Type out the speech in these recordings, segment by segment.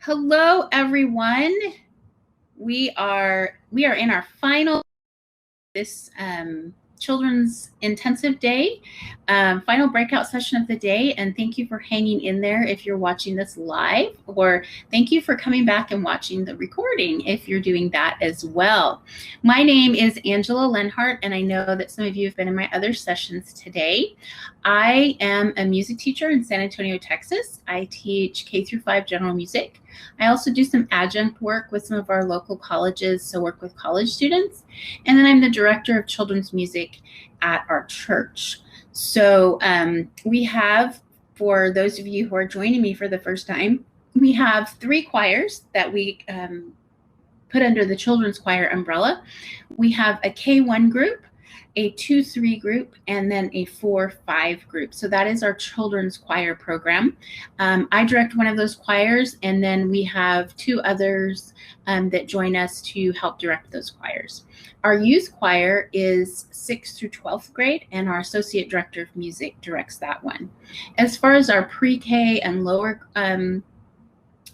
Hello, everyone. We are in our final this children's intensive day, final breakout session of the day, and thank you for hanging in there if you're watching this live, or thank you for coming back and watching the recording if you're doing that as well. My name is Angela Leonhardt, and I know that some of you have been in my other sessions today. I am a music teacher in San Antonio, Texas. I teach K-5 general music. I also do some adjunct work with some of our local colleges, so work with college students. And then I'm the director of children's music at our church. So we have, for those of you who are joining me for the first time, we have 3 choirs that we put under the children's choir umbrella. We have a K1 group, a 2-3 group, and then a 4-5 group. So that is our children's choir program. I direct one of those choirs, and then we have 2 others that join us to help direct those choirs. Our youth choir is 6th through 12th grade, and our associate director of music directs that one. As far as our pre-K and lower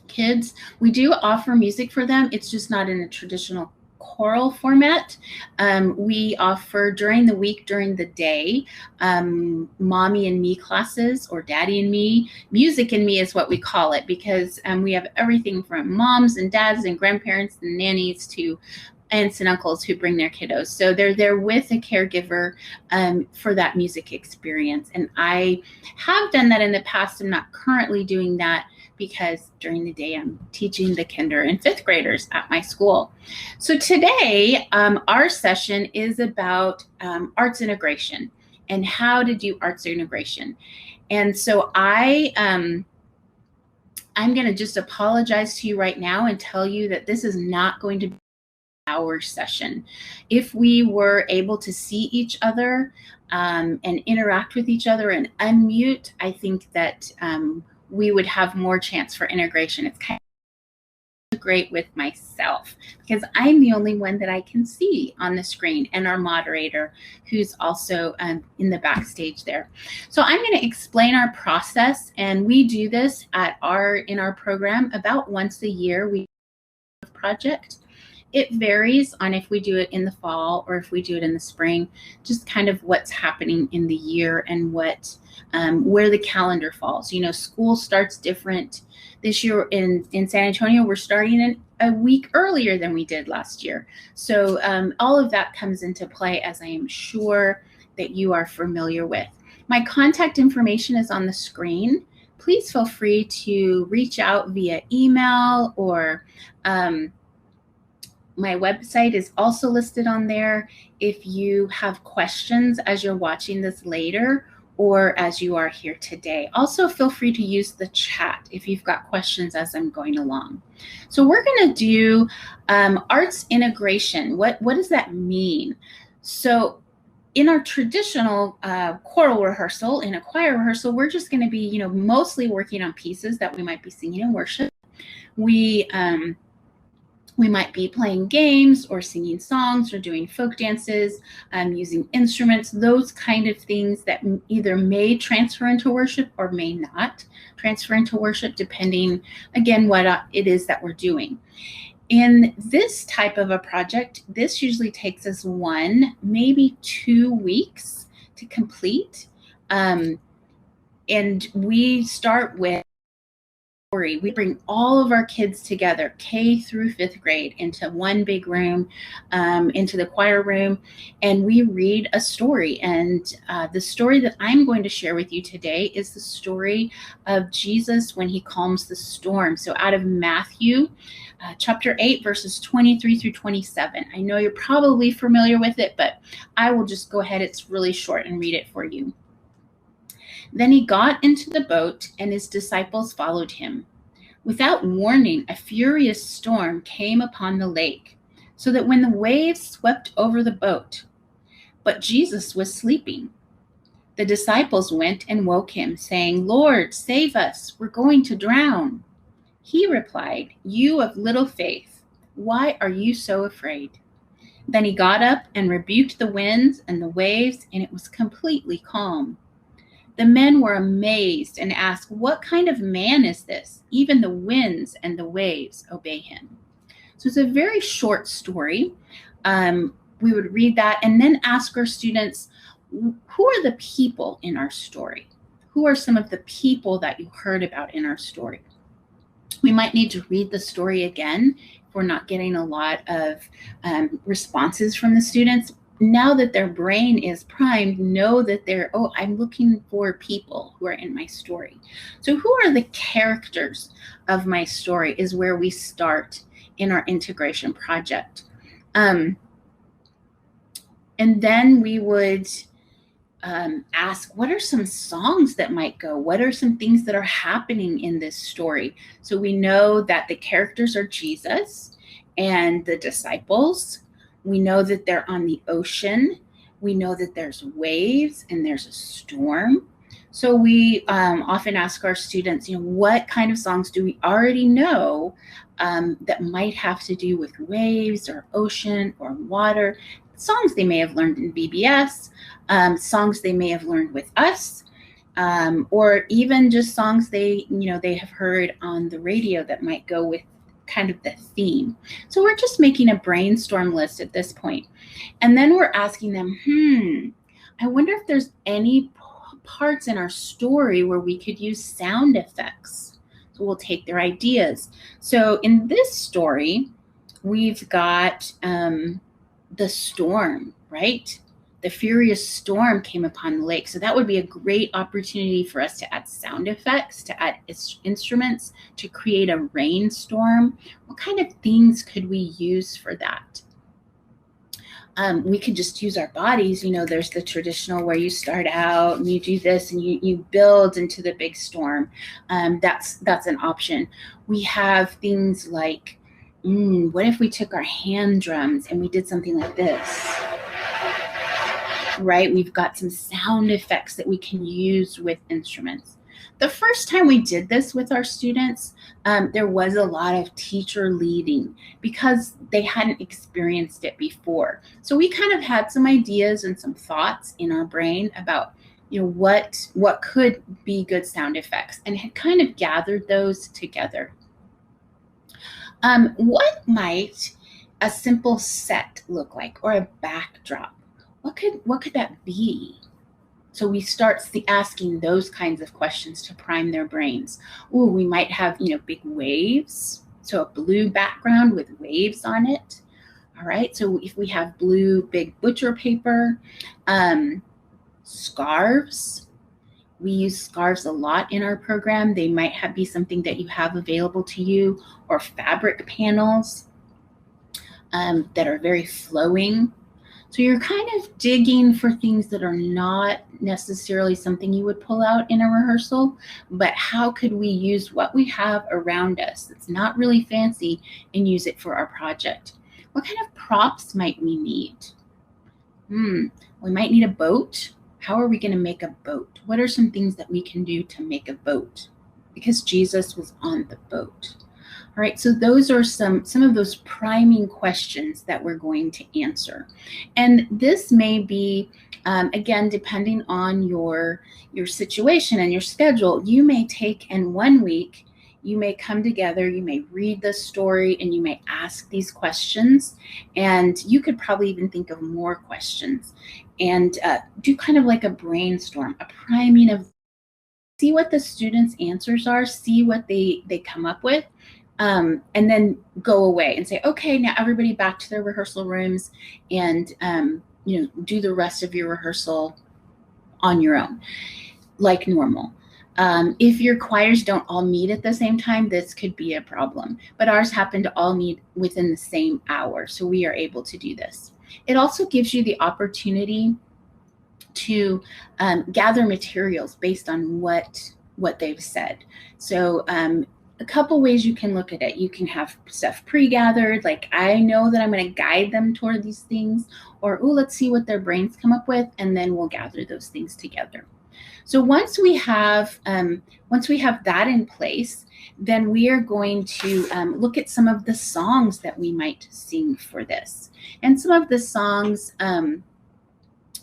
kids, we do offer music for them. It's just not in a traditional choral format. We offer during the week, during the day, mommy and me classes, or daddy and me. Music and me is what we call it, because we have everything from moms and dads and grandparents and nannies to aunts and uncles who bring their kiddos. So they're there with a caregiver for that music experience. And I have done that in the past. I'm not currently doing that because during the day I'm teaching the kinder and 5th graders at my school. So today, our session is about arts integration and how to do arts integration. And so I'm going to just apologize to you right now and tell you that this is not going to be our session. If we were able to see each other and interact with each other and unmute, I think that we would have more chance for integration. It's kind of great with myself because I'm the only one that I can see on the screen, and our moderator who's also in the backstage there. So I'm going to explain our process, and we do this in our program about once a year. We do a project. It varies on if we do it in the fall or if we do it in the spring, just kind of what's happening in the year and where the calendar falls. You know, school starts different. This year in San Antonio, we're starting a week earlier than we did last year. So all of that comes into play, as I am sure that you are familiar with. My contact information is on the screen. Please feel free to reach out via email, or my website is also listed on there if you have questions as you're watching this later or as you are here today. Also, feel free to use the chat if you've got questions as I'm going along. So we're going to do arts integration. What does that mean? So in our traditional choral rehearsal, in a choir rehearsal, we're just going to be, mostly working on pieces that we might be singing in worship. We might be playing games or singing songs or doing folk dances, using instruments, those kind of things that either may transfer into worship or may not transfer into worship, depending, again, what it is that we're doing. In this type of a project, this usually takes us 1, maybe 2 weeks to complete. And we start with we bring all of our kids together, K through 5th grade, into one big room, into the choir room, and we read a story. And the story that I'm going to share with you today is the story of Jesus when he calms the storm. So out of Matthew chapter 8, verses 23 through 27. I know you're probably familiar with it, but I will just go ahead. It's really short and read it for you. Then he got into the boat, and his disciples followed him. Without warning, a furious storm came upon the lake, so that when the waves swept over the boat, but Jesus was sleeping. The disciples went and woke him, saying, "Lord, save us, we're going to drown." He replied, "You of little faith, why are you so afraid?" Then he got up and rebuked the winds and the waves, and it was completely calm. The men were amazed and asked, "What kind of man is this? Even the winds and the waves obey him." So it's a very short story. We would read that and then ask our students, who are the people in our story? Who are some of the people that you heard about in our story? We might need to read the story again if we're not getting a lot of responses from the students. Now that their brain is primed, know that I'm looking for people who are in my story. So who are the characters of my story is where we start in our integration project. And then we would ask, what are some songs that might go? What are some things that are happening in this story? So we know that the characters are Jesus and the disciples. We know that they're on the ocean. We know that there's waves and there's a storm. So we often ask our students, what kind of songs do we already know that might have to do with waves or ocean or water? Songs they may have learned in VBS, songs they may have learned with us, or even just songs they have heard on the radio that might go with kind of the theme. So we're just making a brainstorm list at this point. And then we're asking them, I wonder if there's any parts in our story where we could use sound effects. So we'll take their ideas. So in this story, we've got the storm, right? The furious storm came upon the lake. So that would be a great opportunity for us to add sound effects, to add instruments, to create a rainstorm. What kind of things could we use for that? We could just use our bodies. There's the traditional where you start out and you do this and you build into the big storm. That's an option. We have things like, what if we took our hand drums and we did something like this? Right? We've got some sound effects that we can use with instruments. The first time we did this with our students, there was a lot of teacher leading because they hadn't experienced it before. So we kind of had some ideas and some thoughts in our brain about what could be good sound effects, and had kind of gathered those together. What might a simple set look like, or a backdrop? What could that be? So we start asking those kinds of questions to prime their brains. Oh, we might have, big waves. So a blue background with waves on it. All right. So if we have blue, big butcher paper, scarves. We use scarves a lot in our program. They might be something that you have available to you, or fabric panels that are very flowing. So you're kind of digging for things that are not necessarily something you would pull out in a rehearsal, but how could we use what we have around us that's not really fancy and use it for our project? What kind of props might we need? We might need a boat. How are we going to make a boat? What are some things that we can do to make a boat? Because Jesus was on the boat. All right, so those are some of those priming questions that we're going to answer. And this may be, again, depending on your situation and your schedule, you may take in 1 week, you may come together, you may read the story, and you may ask these questions. And you could probably even think of more questions and do kind of like a brainstorm, a priming of, see what the students' answers are, see what they come up with. And then go away and say, okay, now everybody back to their rehearsal rooms and, do the rest of your rehearsal on your own, like normal. If your choirs don't all meet at the same time, this could be a problem. But ours happen to all meet within the same hour, so we are able to do this. It also gives you the opportunity to gather materials based on what they've said. So a couple ways you can look at it. You can have stuff pre-gathered, like I know that I'm going to guide them toward these things, or let's see what their brains come up with, and then we'll gather those things together. So once we have that in place, then we are going to look at some of the songs that we might sing for this. And some of the songs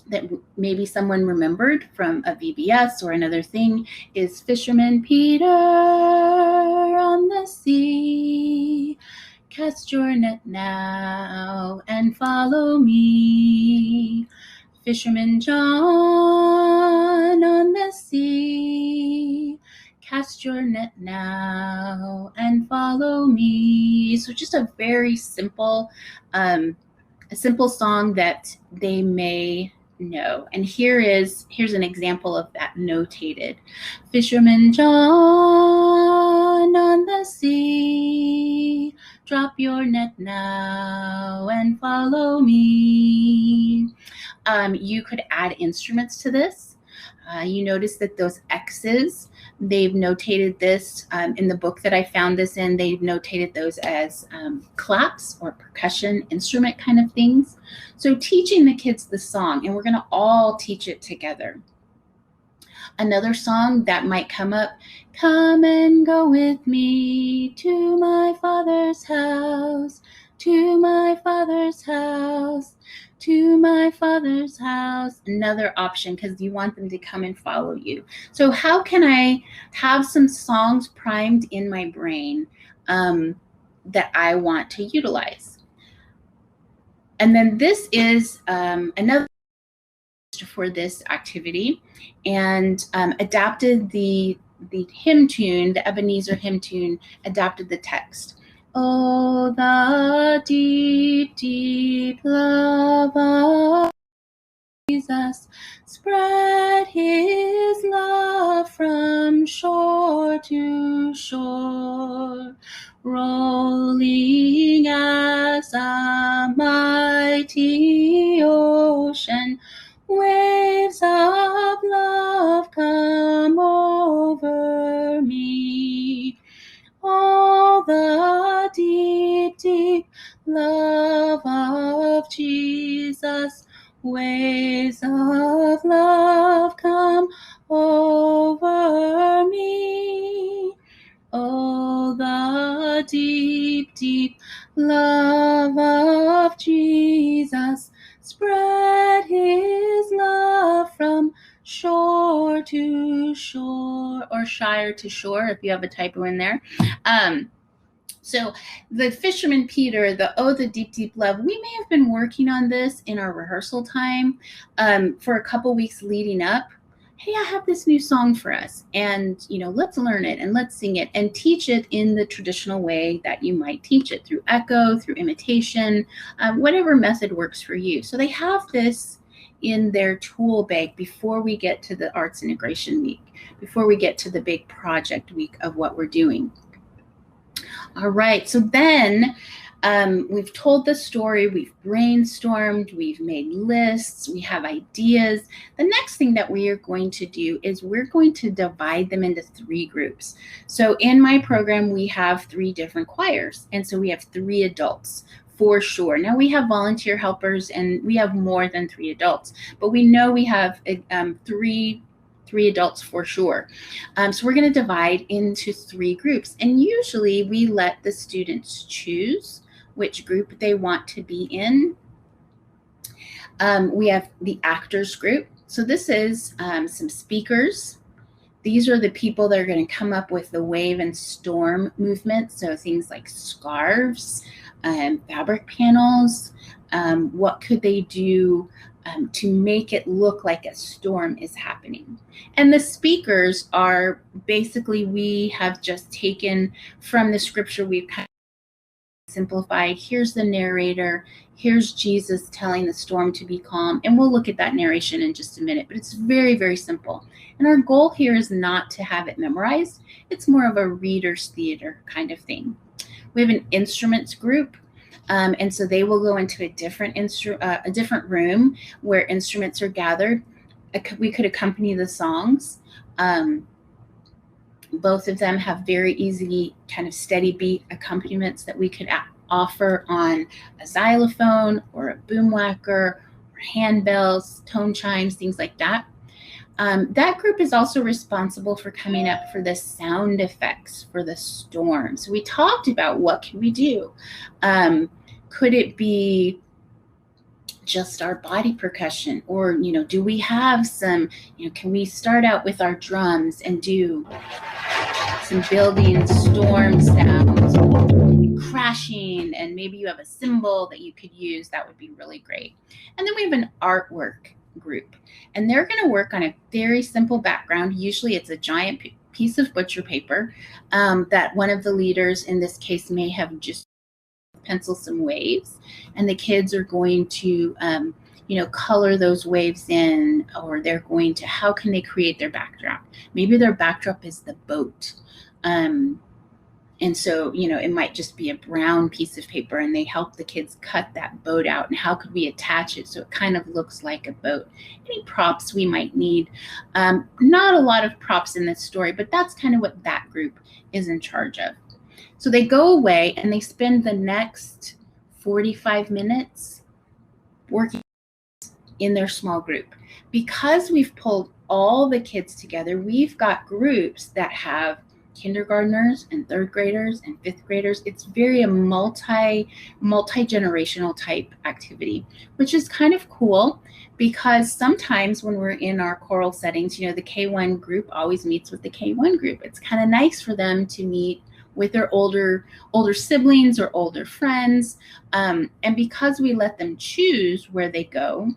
that maybe someone remembered from a VBS or another thing is Fisherman Peter on the sea. Cast your net now and follow me. Fisherman John on the sea. Cast your net now and follow me. So just a very simple song that they may know. And here's an example of that notated. Fisherman John on the sea, drop your net now and follow me. You could add instruments to this. You notice that those X's, they've notated this in the book that I found this in, they've notated those as claps or percussion instrument kind of things. So teaching the kids the song, and we're going to all teach it together. Another song that might come up, come and go with me to my Father's house, to my Father's house, to my Father's house. Another option, because you want them to come and follow you. So how can I have some songs primed in my brain that I want to utilize? And then this is another for this activity, and adapted the hymn tune, the Ebenezer hymn tune, adapted the text. Oh, the deep, deep love of Jesus, spread his love from shore to shore, rolling as a mighty ocean, waves of love come over me. All the deep, deep love of Jesus, waves of love come over me. Oh, the deep, deep love of Jesus, spread his love from shore to shore, or shire to shore, if you have a typo in there. So the Fisherman Peter, the deep, deep love, we may have been working on this in our rehearsal time for a couple weeks leading up. Hey, I have this new song for us, and let's learn it and let's sing it and teach it in the traditional way that you might teach it, through echo, through imitation, whatever method works for you. So they have this in their tool bag before we get to the Arts Integration Week, before we get to the big project week of what we're doing. All right, so then we've told the story, we've brainstormed, we've made lists, we have ideas. The next thing that we are going to do is we're going to divide them into 3 groups. So in my program, we have 3 different choirs, and so we have 3 adults for sure. Now we have volunteer helpers, and we have more than 3 adults, but we know we have 3 adults for sure. So we're going to divide into 3 groups, and usually we let the students choose which group they want to be in. We have the actors group. So this is some speakers. These are the people that are going to come up with the wave and storm movement. So things like scarves, fabric panels. What could they do to make it look like a storm is happening? And the speakers are basically, we have just taken from the scripture, we've kind of simplified. Here's the narrator, here's Jesus telling the storm to be calm, and we'll look at that narration in just a minute, but it's very, very simple. And our goal here is not to have it memorized. It's more of a reader's theater kind of thing. We have an instruments group. And so they will go into a different room where instruments are gathered. We could accompany the songs. Both of them have very easy kind of steady beat accompaniments that we could offer on a xylophone or a boomwhacker or handbells, tone chimes, things like that. That group is also responsible for coming up for the sound effects for the storm. So we talked about what can we do. Could it be just our body percussion? Or, do we have some, can we start out with our drums and do some building storm sounds, crashing, and maybe you have a cymbal that you could use? That would be really great. And then we have an artwork group, and they're going to work on a very simple background. Usually it's a giant piece of butcher paper that one of the leaders in this case may have just pencil some waves, and the kids are going to color those waves in, or they're going to, how can they create their backdrop? Maybe their backdrop is the boat. And so, it might just be a brown piece of paper, and they help the kids cut that boat out, and how could we attach it so it kind of looks like a boat? Any props we might need. Not a lot of props in this story, but that's kind of what that group is in charge of. So they go away and they spend the next 45 minutes working in their small group. Because we've pulled all the kids together, we've got groups that have kindergartners and third graders and fifth graders. It's very a multi-generational type activity, which is kind of cool, because sometimes when we're in our choral settings, the K1 group always meets with the K1 group. It's kind of nice for them to meet with their older siblings or older friends. And because we let them choose where they go,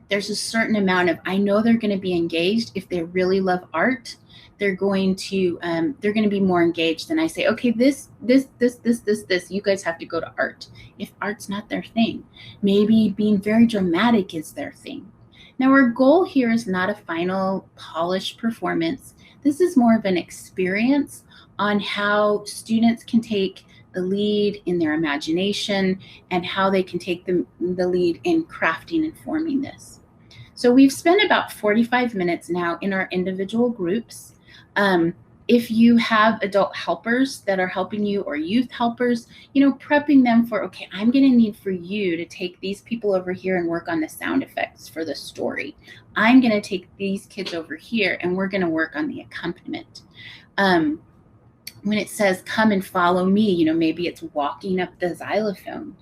there's a certain amount of, I know they're going to be engaged. If they really love art, they're going to be more engaged than I say, okay, this, you guys have to go to art. If art's not their thing, maybe being very dramatic is their thing. Now, our goal here is not a final polished performance. This is more of an experience on how students can take the lead in their imagination and how they can take the lead in crafting and forming this. So we've spent about 45 minutes now in our individual groups. If you have adult helpers that are helping you, or youth helpers, prepping them for, okay, I'm going to need for you to take these people over here and work on the sound effects for the story. I'm going to take these kids over here and we're going to work on the accompaniment. When it says come and follow me, maybe it's walking up the xylophone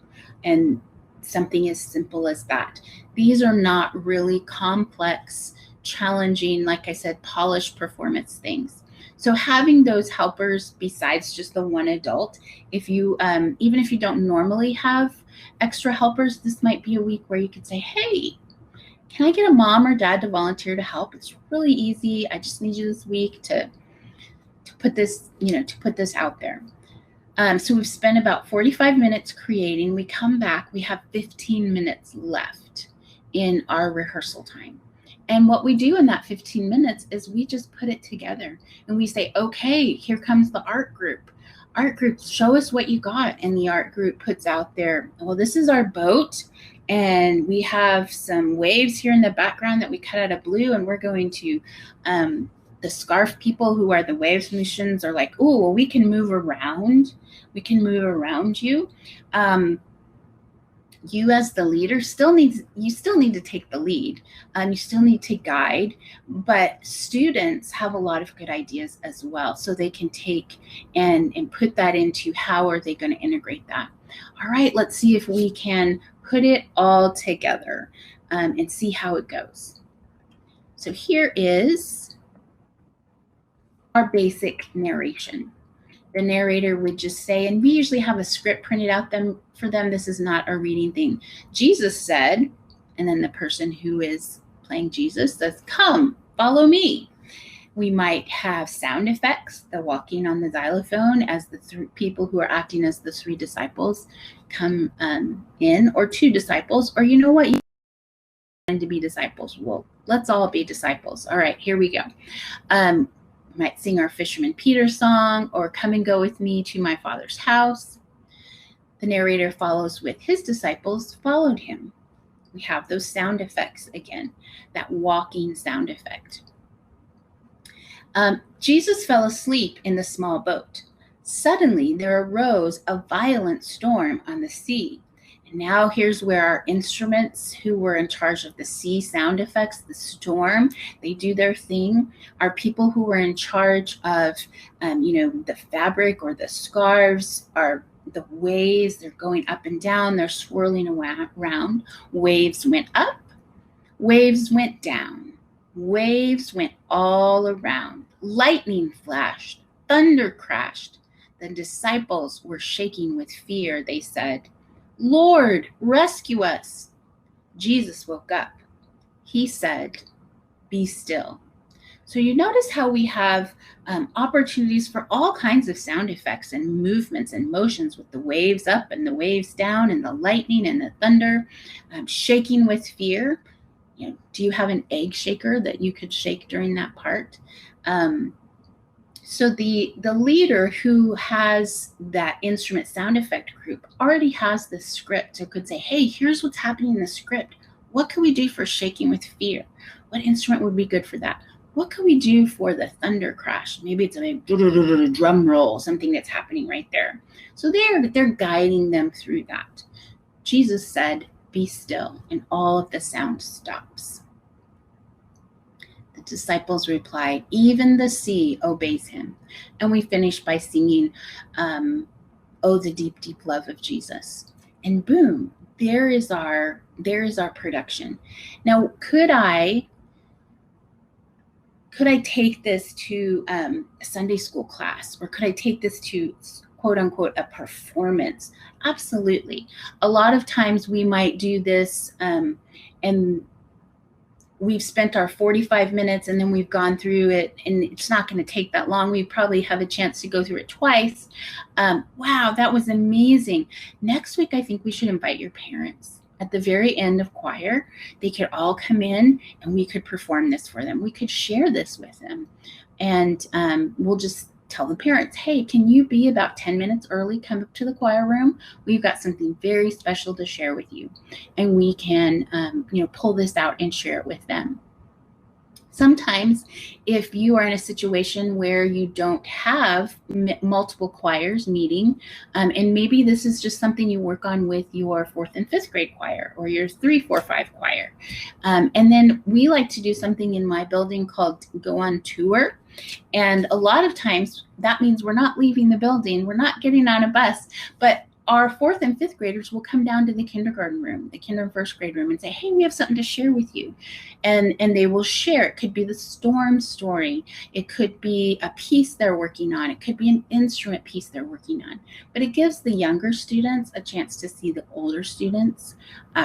and something as simple as that. These are not really complex, challenging, like I said, polished performance things. So having those helpers besides just the one adult, if you even if you don't normally have extra helpers, this might be a week where you could say, hey, can I get a mom or dad to volunteer to help? It's really easy. I just need you this week to put this, to put this out there. So we've spent about 45 minutes creating. We come back, we have 15 minutes left in our rehearsal time. And what we do in that 15 minutes is we just put it together and we say, okay, here comes the art group. Art group, show us what you got. And the art group puts out there, well, this is our boat. And we have some waves here in the background that we cut out of blue. And we're going to, the scarf people who are the waves musicians are like, oh, well, we can move around. We can move around you. You as the leader still need to take the lead. You still need to guide, but students have a lot of good ideas as well. So they can take and put that into how are they going to integrate that. All right, let's see if we can put it all together and see how it goes. So here is our basic narration. The narrator would just say, and we usually have a script printed out for them. This is not a reading thing. Jesus said, and then the person who is playing Jesus says, come, follow me. We might have sound effects, the walking on the xylophone as the people who are acting as the three disciples come in, or two disciples, or you know what? You want to be disciples. Well, let's all be disciples. All right, here we go. Might sing our Fisherman Peter song, or come and go with me to my Father's house. The narrator follows with his disciples followed him. We have those sound effects again, that walking sound effect. Jesus fell asleep in the small boat. Suddenly there arose a violent storm on the sea. And now here's where our instruments who were in charge of the sea sound effects, the storm, they do their thing. Our people who were in charge of, the fabric or the scarves, our the waves, they're going up and down, they're swirling around. Waves went up, waves went down, waves went all around. Lightning flashed, thunder crashed. The disciples were shaking with fear. They said, "Lord, rescue us." Jesus woke up. He said, "Be still." So you notice how we have opportunities for all kinds of sound effects and movements and motions with the waves up and the waves down and the lightning and the thunder, shaking with fear. Do you have an egg shaker that you could shake during that part? So the leader who has that instrument sound effect group already has the script. So could say, hey, here's what's happening in the script. What can we do for shaking with fear? What instrument would be good for that? What can we do for the thunder crash? Maybe it's a drum roll, something that's happening right there. So they're guiding them through that. Jesus said, "Be still," and all of the sound stops. The disciples replied, "Even the sea obeys him." And we finish by singing, "Oh, the deep, deep love of Jesus." And boom, there is our production. Now, could I take this to a Sunday school class, or could I take this to quote unquote a performance? Absolutely. A lot of times we might do this and we've spent our 45 minutes and then we've gone through it, and it's not going to take that long. We probably have a chance to go through it twice. Wow, that was amazing. Next week, I think we should invite your parents. At the very end of choir, they could all come in and we could perform this for them. We could share this with them. And we'll just tell the parents, hey, can you be about 10 minutes early? Come up to the choir room. We've got something very special to share with you. And we can pull this out and share it with them. Sometimes if you are in a situation where you don't have multiple choirs meeting, and maybe this is just something you work on with your 4th and 5th grade choir or your 3, 4, 5 choir. And then we like to do something in my building called go on tour. And a lot of times that means we're not leaving the building, we're not getting on a bus, but our 4th and 5th graders will come down to the kindergarten room, the kinder and 1st grade room, and say, hey, we have something to share with you. And they will share. It could be the storm story. It could be a piece they're working on. It could be an instrument piece they're working on. But it gives the younger students a chance to see the older students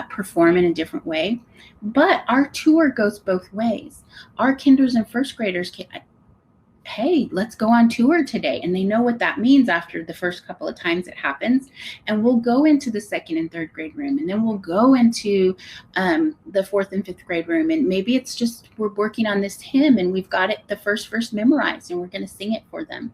perform in a different way. But our tour goes both ways. Our kinders and 1st graders can, hey, let's go on tour today. And they know what that means after the first couple of times it happens. And we'll go into the 2nd and 3rd grade room. And then we'll go into the 4th and 5th grade room. And maybe it's just we're working on this hymn and we've got it the first verse memorized and we're going to sing it for them.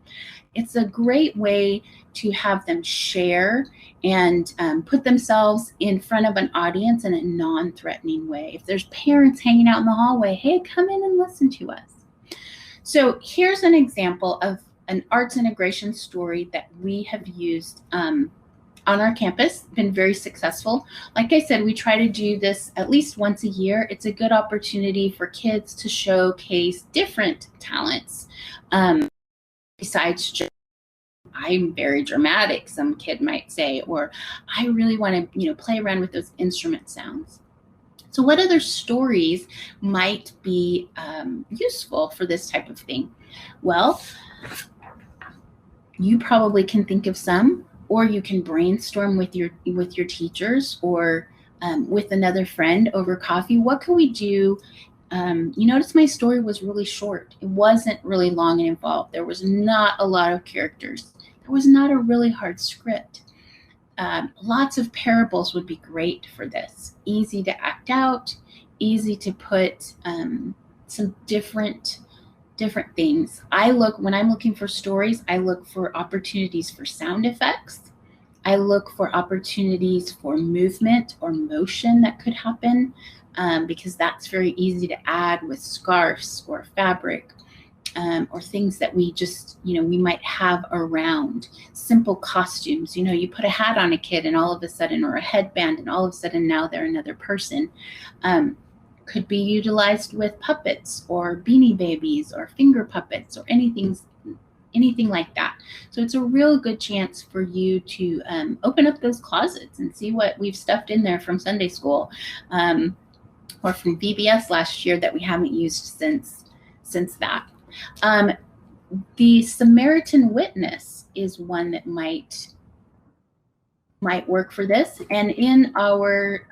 It's a great way to have them share and put themselves in front of an audience in a non-threatening way. If there's parents hanging out in the hallway, hey, come in and listen to us. So here's an example of an arts integration story that we have used on our campus, been very successful. Like I said, we try to do this at least once a year. It's a good opportunity for kids to showcase different talents besides just, I'm very dramatic, some kid might say, or I really want to play around with those instrument sounds. So what other stories might be useful for this type of thing? Well, you probably can think of some, or you can brainstorm with your teachers or with another friend over coffee. What can we do? You notice my story was really short. It wasn't really long and involved. There was not a lot of characters. There was not a really hard script. Lots of parables would be great for this. Easy to act out, easy to put some different things. When I'm looking for stories, I look for opportunities for sound effects. I look for opportunities for movement or motion that could happen because that's very easy to add with scarves or fabric. Or things that we just, we might have around. Simple costumes, you put a hat on a kid and all of a sudden, or a headband, and all of a sudden now they're another person. Could be utilized with puppets or beanie babies or finger puppets or anything anything like that. So it's a real good chance for you to open up those closets and see what we've stuffed in there from Sunday school or from VBS last year that we haven't used since that. The Samaritan Witness is one that might work for this. And in our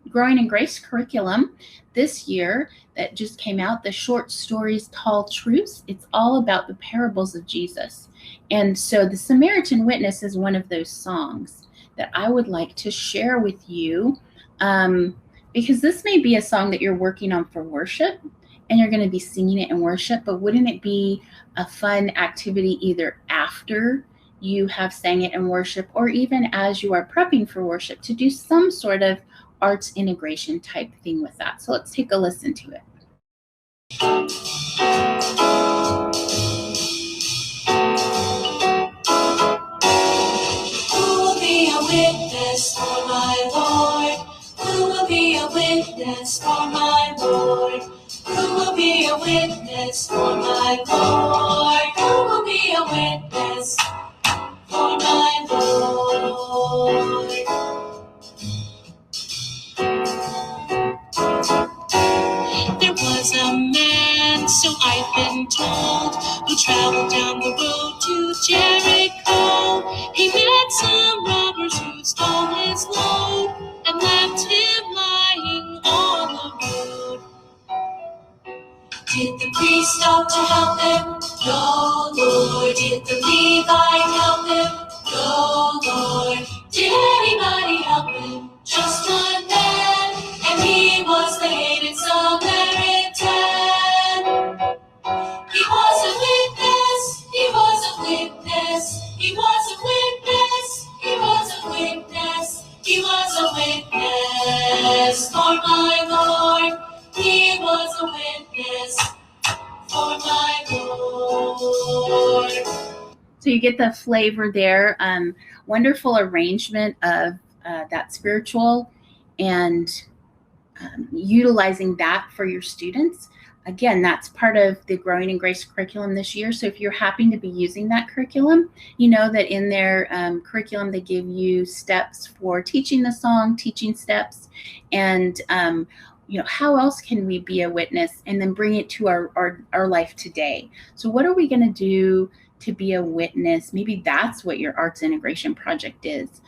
Growing in Grace curriculum this year that just came out, the short stories, Tall Truths, it's all about the parables of Jesus. And so the Samaritan Witness is one of those songs that I would like to share with you, because this may be a song that you're working on for worship and you're going to be singing it in worship, but wouldn't it be a fun activity either after you have sang it in worship or even as you are prepping for worship to do some sort of arts integration type thing with that? So let's take a listen to it. Who will be a witness for my Lord? Who will be a witness for my Lord? Who will be a witness for my Lord? Who will be a witness for my Lord? There was a man, so I've been told, who traveled down the road to Jericho. He met some robbers who stole his load and left him lying on the road. Did the priest stop to help him? No, Lord. Did the Levite help him? No, Lord. Did anybody help him? Just one man, and he was the hated Samaritan. He was a witness, he was a witness, he was a witness, he was a witness, he was a witness for my Lord. He was a witness for my Lord. So you get the flavor there. Wonderful arrangement of that spiritual and utilizing that for your students. Again, that's part of the Growing in Grace curriculum this year. So if you're happy to be using that curriculum, you know that in their curriculum, they give you steps for teaching the song, teaching steps, and how else can we be a witness and then bring it to our life today? So what are we going to do to be a witness? Maybe that's what your arts integration project is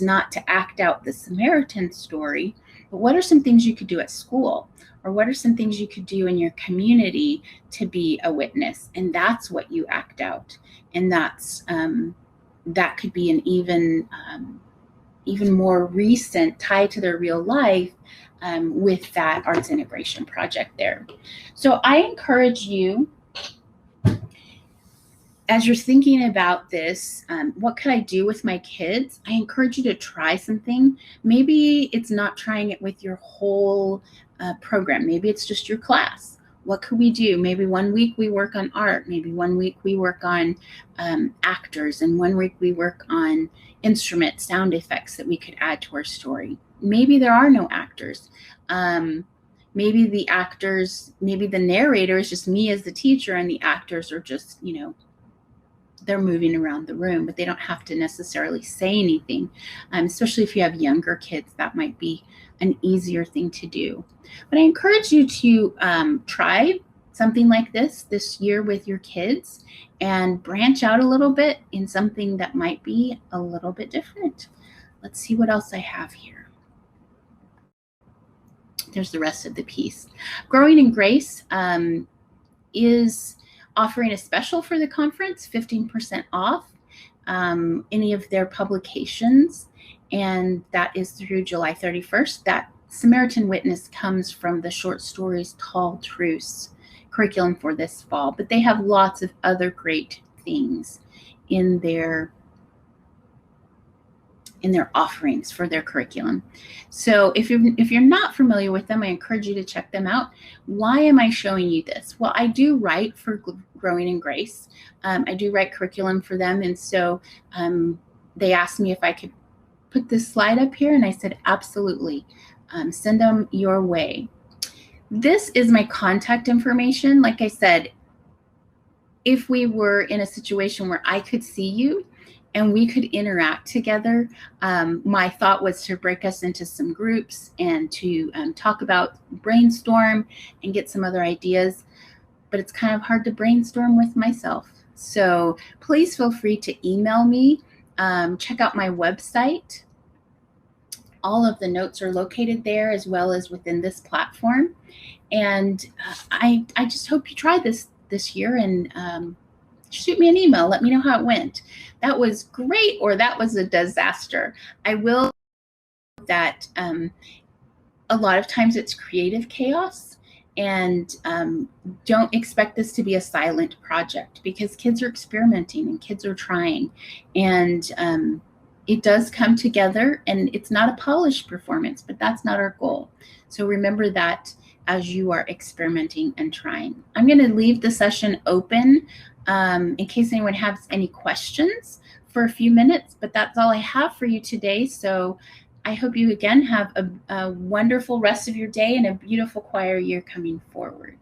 not to act out the Samaritan story, but what are some things you could do at school? Or what are some things you could do in your community to be a witness? And that's what you act out. And that's that could be an even more recent tie to their real life with that arts integration project there. So I encourage you, as you're thinking about this, what could I do with my kids? I encourage you to try something. Maybe it's not trying it with your whole program. Maybe it's just your class. What could we do? Maybe 1 week we work on art. Maybe 1 week we work on actors, and 1 week we work on instrument sound effects that we could add to our story. Maybe there are no actors. Maybe the narrator is just me as the teacher, and the actors are just, they're moving around the room, but they don't have to necessarily say anything. Especially if you have younger kids, that might be an easier thing to do. But I encourage you to try something like this year with your kids and branch out a little bit in something that might be a little bit different. Let's see what else I have here. There's the rest of the piece. Growing in Grace is offering a special for the conference, 15% off any of their publications, and that is through July 31st. That Samaritan Witness comes from the short stories Tall Truths curriculum for this fall, but they have lots of other great things in their offerings for their curriculum. So if you're not familiar with them, I encourage you to check them out. Why am I showing you this? Well, I do write for Growing in Grace. I do write curriculum for them. And so they asked me if I could put this slide up here, and I said, absolutely. Send them your way. This is my contact information. Like I said, if we were in a situation where I could see you and we could interact together, my thought was to break us into some groups and to talk about, brainstorm, and get some other ideas. But it's kind of hard to brainstorm with myself. So please feel free to email me. Check out my website. All of the notes are located there, as well as within this platform. And I just hope you try this year, and shoot me an email. Let me know how it went. That was great, or that was a disaster. I will that a lot of times it's creative chaos, and don't expect this to be a silent project, because kids are experimenting and kids are trying, and it does come together, and it's not a polished performance, but that's not our goal. So remember that as you are experimenting and trying. I'm going to leave the session open in case anyone has any questions for a few minutes, but that's all I have for you today. So I hope you again have a wonderful rest of your day and a beautiful choir year coming forward.